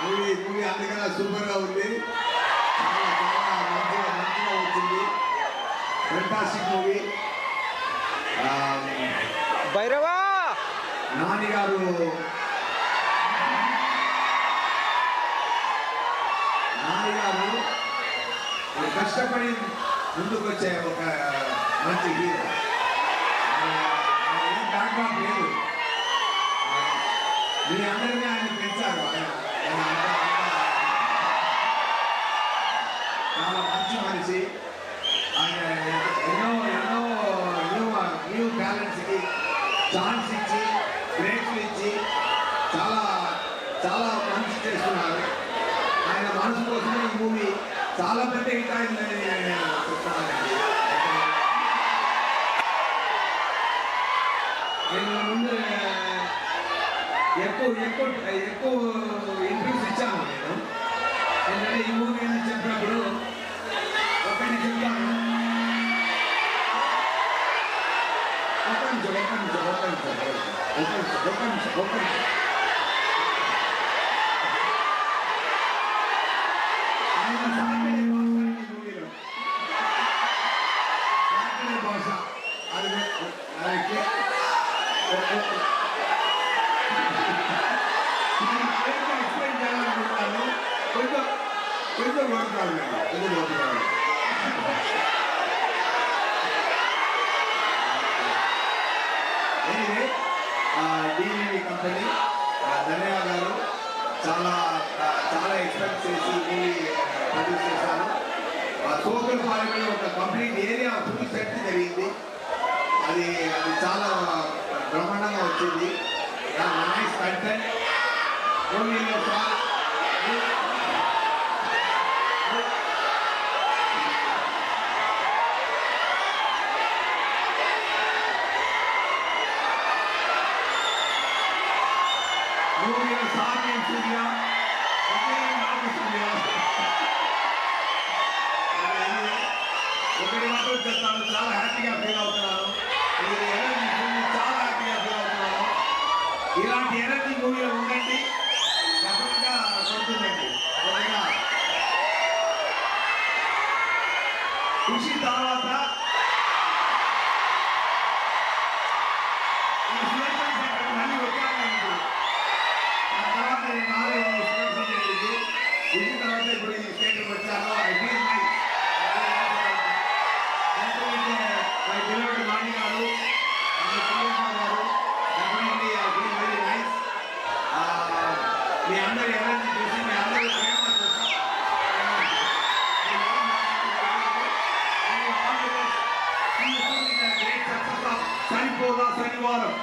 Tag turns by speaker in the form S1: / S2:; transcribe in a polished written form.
S1: Movie అందుకన్నా సూపర్గా ఉంది. చాలా మంచిగా వచ్చింది. Fantastic movie.
S2: భైరవా
S1: నాని గారు కష్టపడి ముందుకు వచ్చే ఒక మంచి హీరో. బ్యాక్గ్రౌండ్ లేదు. మీ అందరినీ ఆయన పెంచారు. చాలా మంచి మనిషి. ఆయన ఎన్నో న్యూ టాలెంట్స్కి ఛాన్స్ ఇచ్చి బ్రేక్లు ఇచ్చి చాలా మంచి చేస్తున్నారు. ఆయన మనసు కోసమే ఈ మూవీ చాలా పెద్ద హిట్ అయిందని నేను చెప్తానండి. నేను ముందు ఎక్కువ ఇంటర్వ్యూస్ ఇచ్చాను. నేను ఎందుకంటే ఈ మూవీ అని చెప్పినప్పుడు ఒకటి చెప్తాను. ఎక్స్ప్లెయిన్ చేయాలనుకుంటున్నాను. కొంచెం మాట్లాడాలి. డివిడి కంపెనీ ధన్యవాదాలు. చాలా ఎక్స్పెక్ట్ చేసి మూవీ ప్రొడ్యూస్ చేశారు. సోకల్ పార్లమెంట్ ఒక కంప్లీట్ ఏరియా ఫుల్ సెట్ జరిగింది. అది చాలా బ్రహ్మాండంగా వచ్చింది. Nice content. మూవీలో సాగి సూర్య ఒకటి మాత్రం చెప్తాను. చాలా హ్యాపీగా ఫీల్ అవుతున్నాను. చాలా హ్యాపీగా ఫీల్ అవుతున్నాను. ఇలాంటి ఎనర్జీ మూవీలో ఉండండి. డెఫినెట్గా కొడుతుందండి. ఓకేనా? ఖుషి తర్వాత మళ్ళీ వచ్చాను. ఆ తర్వాత ఖుషి తర్వాత ఇప్పుడు ఈ స్టేట్కి వచ్చాను. I feel nice. My beloved Nani garu, garu definitely I feel very nice. మీ అందరి ఎనర్జీ చూసి మీ అందరూ ప్రేమ చూసి సరిపోదా శనివారం.